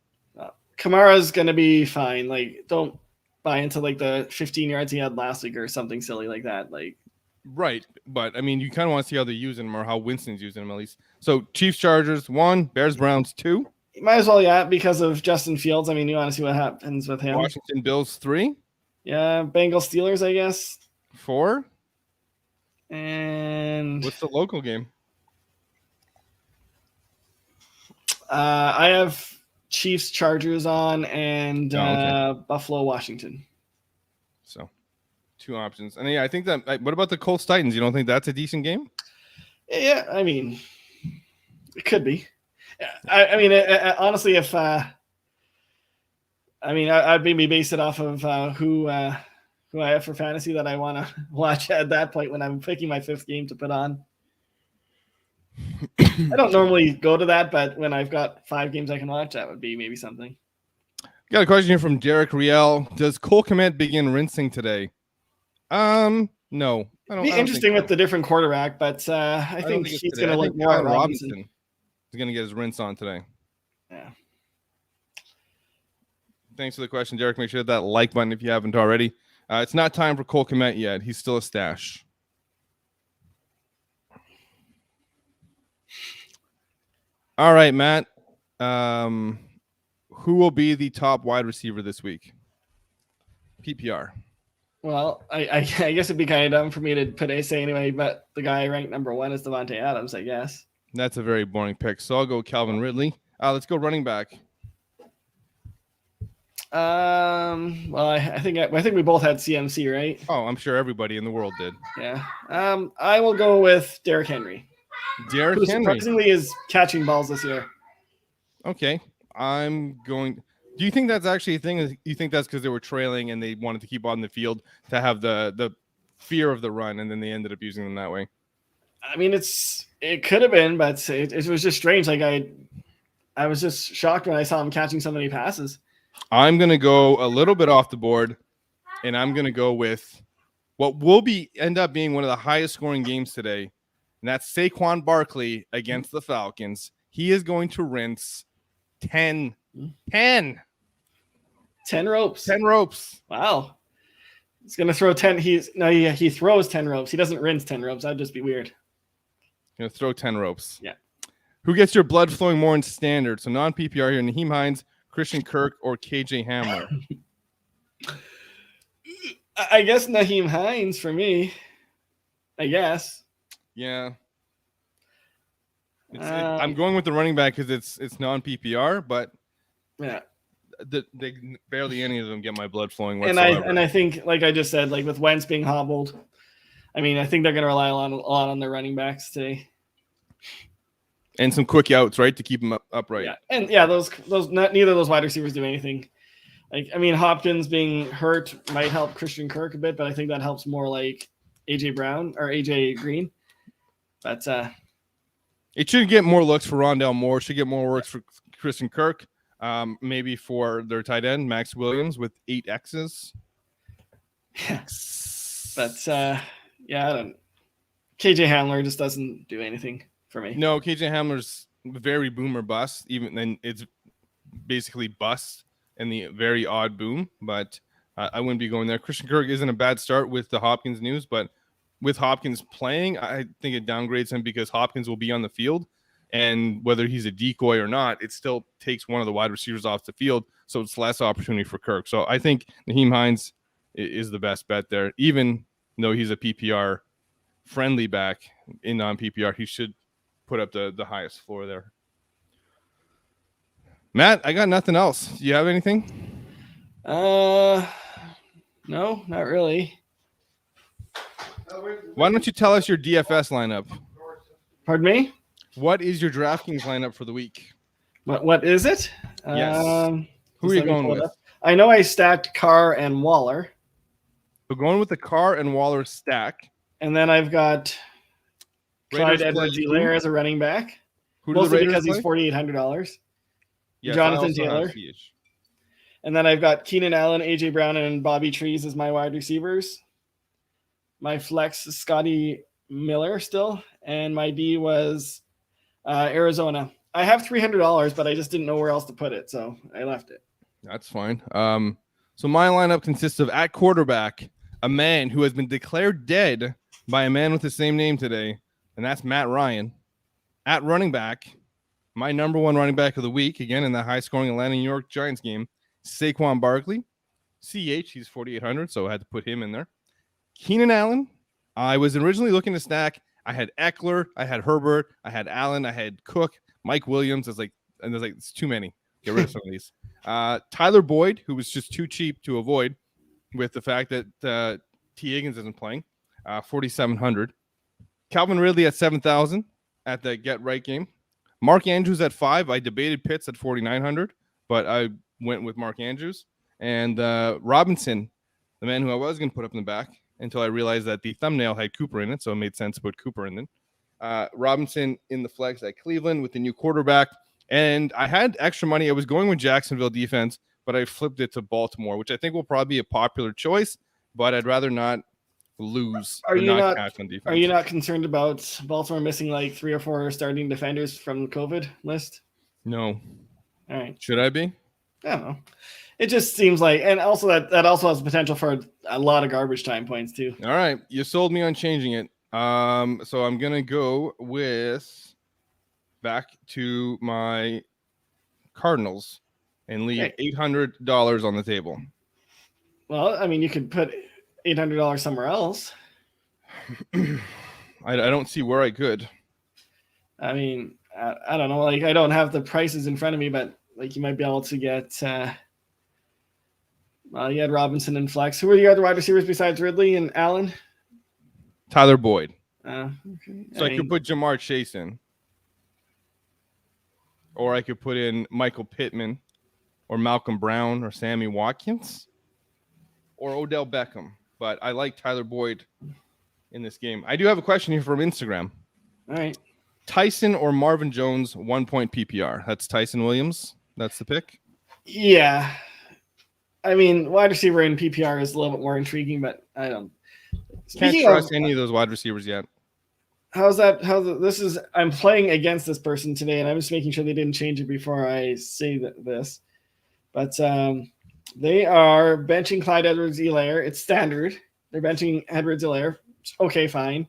Kamara's gonna be fine. Like don't buy into like the 15 yards he had last week or something silly like that. Like right, but I mean you kind of want to see how they're using him or how Winston's using him at least. So Chiefs Chargers 1, Bears Browns 2. You might as well, yeah, because of Justin Fields. I mean, you want to see what happens with him. Washington Bills 3. Yeah, Bengals Steelers, I guess. 4. And what's the local game? I have Chiefs Chargers on and Buffalo Washington. So 2 options. And yeah, I think that. What about the Colts Titans? You don't think that's a decent game? Yeah, I mean, it could be. Honestly, if I'd maybe base it off of who I have for fantasy that I want to watch at that point when I'm picking my 5th game to put on. I don't normally go to that, but when I've got 5 games I can watch, that would be maybe something. Got a question here from Derek Riel. Does Cole Kmet begin rinsing today? No. It'd be interesting with the different quarterback, but I think he's going to look more at Robinson. He's going to get his rinse on today. Yeah. Thanks for the question, Derek. Make sure that like button if you haven't already. It's not time for Cole Kmet yet. He's still a stash. All right, Matt. Who will be the top wide receiver this week? PPR. Well, I guess it'd be kind of dumb for me to put Ace anyway, but the guy ranked number 1 is Devontae Adams, I guess. That's a very boring pick. So I'll go Calvin Ridley. Let's go running back. Well, I think we both had CMC, right? Oh, I'm sure everybody in the world did. Yeah. I will go with Derrick Henry. Derrick who Henry surprisingly is catching balls this year. Okay. I'm going. Do you think that's actually a thing? You think that's because they were trailing and they wanted to keep on the field to have the fear of the run, and then they ended up using them that way? I mean, it could have been, but it was just strange. Like I was just shocked when I saw him catching so many passes. I'm going to go a little bit off the board, and I'm going to go with what will end up being one of the highest scoring games today, and that's Saquon Barkley against the Falcons. He is going to rinse 10 ropes. 10 ropes. Wow. He's going to throw 10. He throws 10 ropes. He doesn't rinse 10 ropes. That'd just be weird. Going to throw 10 ropes. Yeah. Who gets your blood flowing more in standard? So non-PPR here, Naheem Hines, Christian Kirk, or KJ Hamler? I guess Naheem Hines for me. I guess. Yeah. I'm going with the running back because it's non-PPR, but yeah, they barely any of them get my blood flowing whatsoever. And I think, like I just said, like with Wentz being hobbled, I mean, I think they're going to rely a lot on their running backs today. And some quick outs, right, to keep him upright. Yeah, and those neither of those wide receivers do anything. Like, I mean, Hopkins being hurt might help Christian Kirk a bit, but I think that helps more like AJ Brown or AJ Green. But it should get more looks for Rondale Moore. Should get more works for Christian Kirk. Maybe for their tight end Max Williams with 8 X's. Yeah, but I don't. KJ Hamler just doesn't do anything for me. No, KJ Hamler's very boom or bust. Even then, it's basically bust and the very odd boom. But I wouldn't be going there. Christian Kirk isn't a bad start with the Hopkins news, but with Hopkins playing, I think it downgrades him because Hopkins will be on the field. And whether he's a decoy or not, it still takes one of the wide receivers off the field. So it's less opportunity for Kirk. So I think Nyheim Hines is the best bet there. Even though he's a PPR friendly back in non-PPR, he should put up the highest floor there. Matt, I got nothing else. Do you have anything? No, not really. Why don't you tell us your DFS lineup? Pardon me? What is your DraftKings lineup for the week? What is it? Yes. Who are you going with? I know I stacked Carr and Waller. So going with the Carr and Waller stack. And then I've got Clyde Edwards-Helaire as a running back. Mostly because he's $4,800. Yes, Jonathan Taylor. And then I've got Keenan Allen, AJ Brown, and Bobby Trees as my wide receivers. My flex is Scotty Miller still. And my D was Arizona. I have $300, but I just didn't know where else to put it, so I left it. That's fine. So my lineup consists of at quarterback, a man who has been declared dead by a man with the same name today, and that's Matt Ryan. At running back, my number one running back of the week, again in the high-scoring Atlanta New York Giants game, Saquon Barkley. CH, he's 4,800, so I had to put him in there. Keenan Allen. I was originally looking to stack. I had Eckler, I had Herbert, I had Allen, I had Cook, Mike Williams. It's too many. Get rid of some of these. Tyler Boyd, who was just too cheap to avoid with the fact that T. Higgins isn't playing, 4,700. Calvin Ridley at 7,000 at the get right game. Mark Andrews at 5. I debated Pitts at 4,900, but I went with Mark Andrews. And Robinson, the man who I was going to put up in the back until I realized that the thumbnail had Cooper in it, so it made sense to put Cooper in then. Robinson in the flex at Cleveland with the new quarterback. And I had extra money. I was going with Jacksonville defense, but I flipped it to Baltimore, which I think will probably be a popular choice, but I'd rather not lose. Are you not concerned about Baltimore missing like 3 or 4 starting defenders from the COVID list? No. All right. Should I be? I don't know. It just seems like, and also that also has potential for a lot of garbage time points too. All right. You sold me on changing it. So I'm going to go with back to my Cardinals and leave $800 on the table. Well, I mean, you could put $800 somewhere else. I don't see where I could. I mean, I don't know. Like, I don't have the prices in front of me, but like you might be able to get. You had Robinson and flex. Who are the other wide receivers besides Ridley and Allen? Tyler Boyd. Okay. So I could put Jamar Chase in. Or I could put in Michael Pittman or Malcolm Brown or Sammy Watkins or Odell Beckham. But I like Tyler Boyd in this game. I do have a question here from Instagram. All right. Tyson or Marvin Jones, 1-point PPR. That's Tyson Williams. That's the pick? Yeah. I mean, wide receiver in PPR is a little bit more intriguing, but I don't. Can't trust any of those wide receivers yet. I'm playing against this person today, and I'm just making sure they didn't change it before I say this. But they are benching Clyde Edwards-Helaire. It's standard. They're benching Edwards-Helaire. Okay, fine.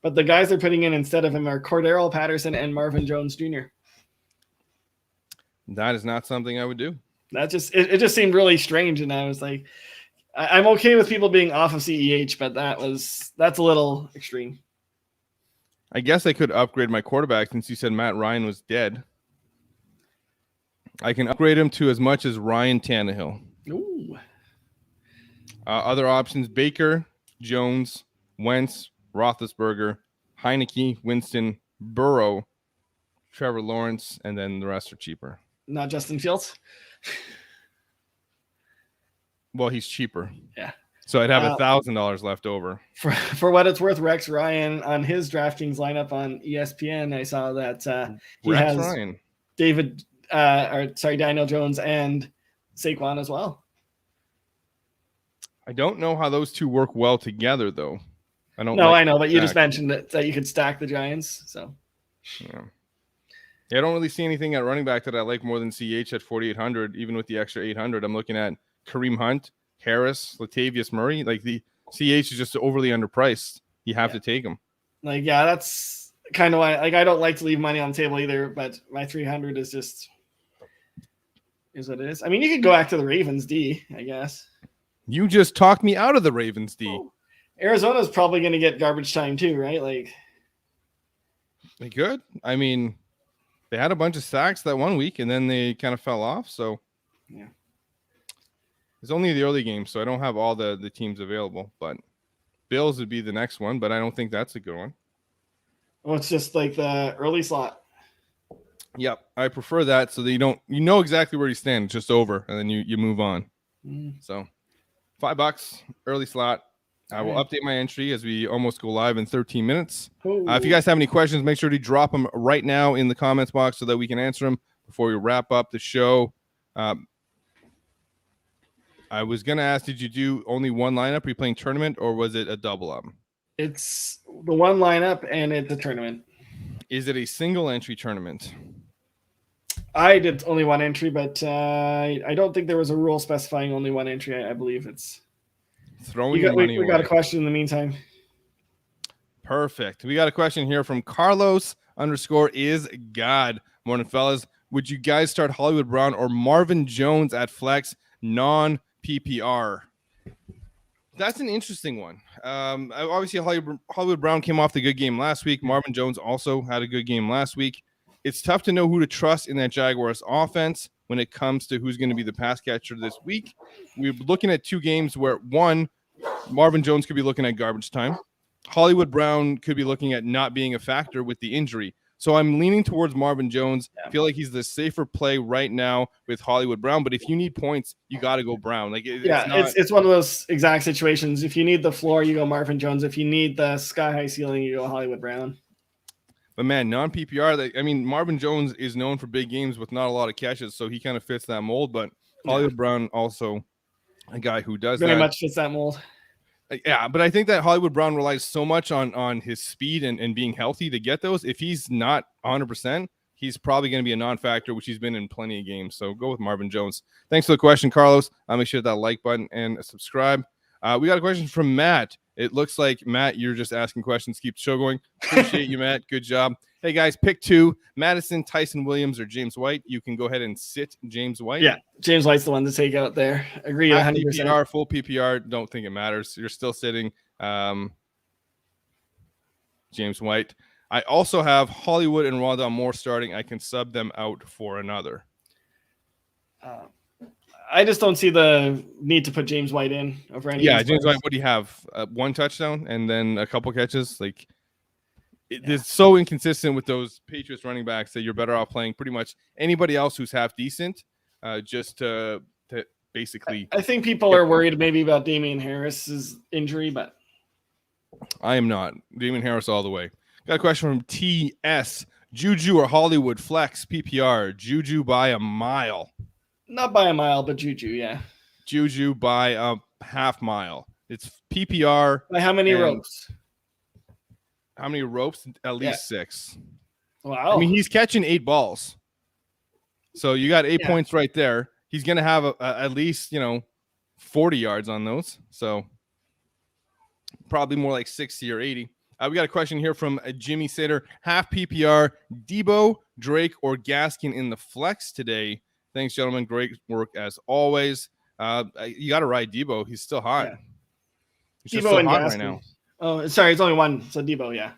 But the guys they're putting in instead of him are Cordarrelle Patterson and Marvin Jones Jr. That is not something I would do. That it just seemed really strange, and I was like, I'm okay with people being off of CEH, but that's a little extreme. I guess I could upgrade my quarterback since you said Matt Ryan was dead. I can upgrade him to as much as Ryan Tannehill. Ooh. Other options: Baker, Jones, Wentz, Roethlisberger, Heineke, Winston, Burrow, Trevor Lawrence, and then the rest are cheaper. Not Justin Fields. Well, he's cheaper. Yeah. So I'd have $1,000 left over. For what it's worth, Rex Ryan on his DraftKings lineup on ESPN, I saw that he Rex has Ryan. Daniel Jones and Saquon as well. I don't know how those two work well together, though. I know, but you just mentioned that you could stack the Giants. So, yeah, I don't really see anything at running back that I like more than CH at 4,800. Even with the extra 800, I'm looking at Kareem Hunt, Harris, Latavius Murray. Like the CH is just overly underpriced. You have to take him. That's kind of why. I don't like to leave money on the table either. But my 300 is what it is. I mean, you could go back to the Ravens D, I guess. You just talked me out of the Ravens D. Oh. Arizona's probably going to get garbage time too, right? Like they could. I mean, they had a bunch of sacks that one week, and then they kind of fell off. So yeah, it's only the early game, so I don't have all the teams available. But Bills would be the next one, but I don't think that's a good one. Well, it's just like the early slot. Yep, I prefer that so that you know exactly where you stand. It's just over, and then you move on. So $5 early slot. I will update my entry as we almost go live in 13 minutes. If you guys have any questions, make sure to drop them right now in the comments box so that we can answer them before we wrap up the show. I was going to ask, did you do only one lineup? Are you playing tournament, or was it a double up? It's the one lineup, and it's a tournament. Is it a single entry tournament? I did only one entry, but I don't think there was a rule specifying only one entry. I believe it's throwing your money away. We got a question in the meantime. Perfect. We got a question here from Carlos_is_God. Morning, fellas. Would you guys start Hollywood Brown or Marvin Jones at flex non-PPR? That's an interesting one. Obviously, Hollywood Brown came off the good game last week. Marvin Jones also had a good game last week. It's tough to know who to trust in that Jaguars offense when it comes to who's going to be the pass catcher this week. We're looking at two games where, one, Marvin Jones could be looking at garbage time. Hollywood Brown could be looking at not being a factor with the injury. So I'm leaning towards Marvin Jones. I feel like he's the safer play right now with Hollywood Brown. But if you need points, you got to go Brown. It's one of those exact situations. If you need the floor, you go Marvin Jones. If you need the sky-high ceiling, you go Hollywood Brown. But, man, non-PPR, Marvin Jones is known for big games with not a lot of catches, so he kind of fits that mold. But Hollywood Brown also a guy who does very much fits that mold. Yeah, but I think that Hollywood Brown relies so much on his speed and being healthy to get those. If he's not 100%, he's probably going to be a non-factor, which he's been in plenty of games. So go with Marvin Jones. Thanks for the question, Carlos. Make sure that like button and subscribe. We got a question from Matt. It looks like, Matt, you're just asking questions. Keep the show going. Appreciate you, Matt. Good job. Hey, guys, pick two. Madison, Tyson Williams, or James White. You can go ahead and sit James White. Yeah, James White's the one to take out there. Agree 100%. PPR, full PPR, don't think it matters. You're still sitting James White. I also have Hollywood and Rondell Moore starting. I can sub them out for another. I just don't see the need to put James White in over any. Yeah, James White. What do you have? One touchdown and then a couple catches. It's so inconsistent with those Patriots running backs that you're better off playing pretty much anybody else who's half decent, just to basically. I think people are worried maybe about Damian Harris's injury, but I am not. Damian Harris all the way. Got a question from TS. Juju or Hollywood flex PPR? Juju by a mile. Not by a mile, but Juju, yeah. Juju by a half mile. It's PPR. By how many ropes? How many ropes? At least 6. Wow. I mean, he's catching 8 balls. So you got 8 points right there. He's going to have at least, 40 yards on those. So probably more like 60 or 80. We got a question here from Jimmy Sitter. Half PPR, Debo, Drake, or Gaskin in the flex today. Thanks, gentlemen. Great work as always. You got to ride Debo. He's still hot. Yeah. He's just so hot right now. Oh, sorry, it's only one. So Debo, yeah.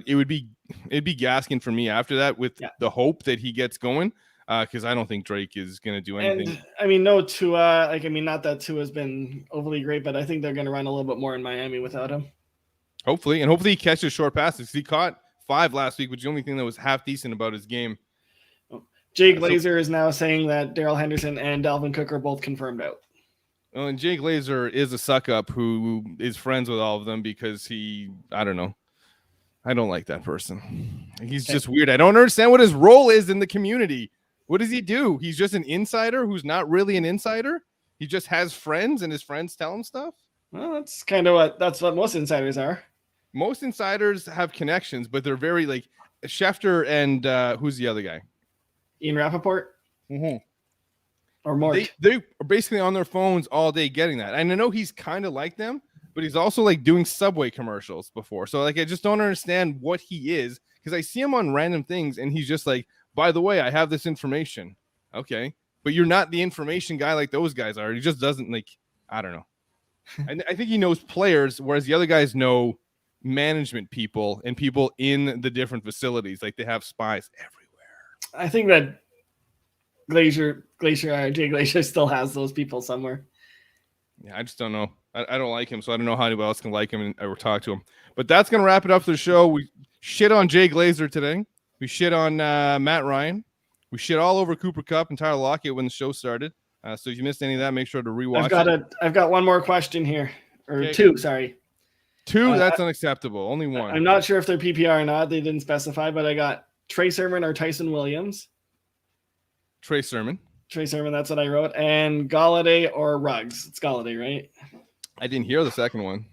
It'd be Gaskin for me after that with the hope that he gets going, because I don't think Drake is going to do anything. And no Tua. Not that Tua has been overly great, but I think they're going to run a little bit more in Miami without him. Hopefully he catches short passes. He caught 5 last week, which is the only thing that was half decent about his game. Jay Glazer is now saying that Darrell Henderson and Dalvin Cook are both confirmed out. Well, and Jay Glazer is a suck-up who is friends with all of them because I don't know. I don't like that person. He's just weird. I don't understand what his role is in the community. What does he do? He's just an insider who's not really an insider? He just has friends and his friends tell him stuff? Well, that's what most insiders are. Most insiders have connections, but they're very like Schefter and who's the other guy? Ian Rappaport? Mm-hmm. Or Mort? They are basically on their phones all day getting that. And I know he's kind of like them, but he's also like doing Subway commercials before. So like I just don't understand what he is because I see him on random things and he's just like, by the way, I have this information. Okay. But you're not the information guy like those guys are. He just doesn't like, I don't know. I think he knows players, whereas the other guys know management people and people in the different facilities. Like they have spies everywhere. I think that Jay Glazer still has those people somewhere. Yeah, I just don't know. I don't like him, so I don't know how anybody else can like him and ever talk to him. But that's going to wrap it up for the show. We shit on Jay Glazer today. We shit on Matt Ryan. We shit all over Cooper Kupp and Tyler Lockett when the show started. So if you missed any of that, make sure to rewatch I've got one more question here. Or two, sorry. Two, that's unacceptable. Only one. I'm not sure if they're PPR or not. They didn't specify, but I got Trey Sermon or Tyson Williams. Trey Sermon, that's what I wrote. And Galladay or Ruggs. It's Galladay, right? I didn't hear the second one.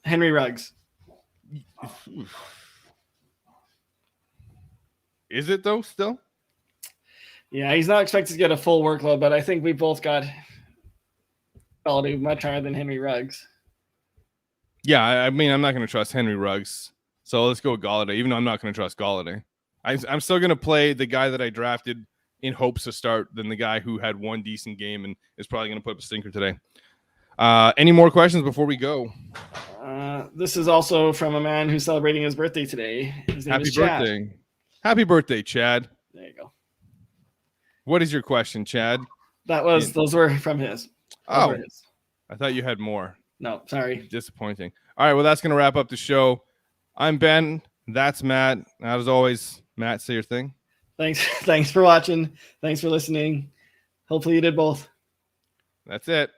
Henry Ruggs. Is it though still? Yeah, he's not expected to get a full workload, but I think we both got Galladay much higher than Henry Ruggs. Yeah, I mean, I'm not going to trust Henry Ruggs. So let's go with Galladay, even though I'm not going to trust Galladay. I'm still going to play the guy that I drafted in hopes to start than the guy who had one decent game and is probably going to put up a stinker today. Any more questions before we go? This is also from a man who's celebrating his birthday today. His name is Chad. Birthday. Happy birthday, Chad. There you go. What is your question, Chad? Those were from his. I thought you had more. No, sorry. Disappointing. All right, well, that's going to wrap up the show. I'm Ben. That's Matt. As always, Matt, say your thing. Thanks for watching. Thanks for listening. Hopefully you did both. That's it.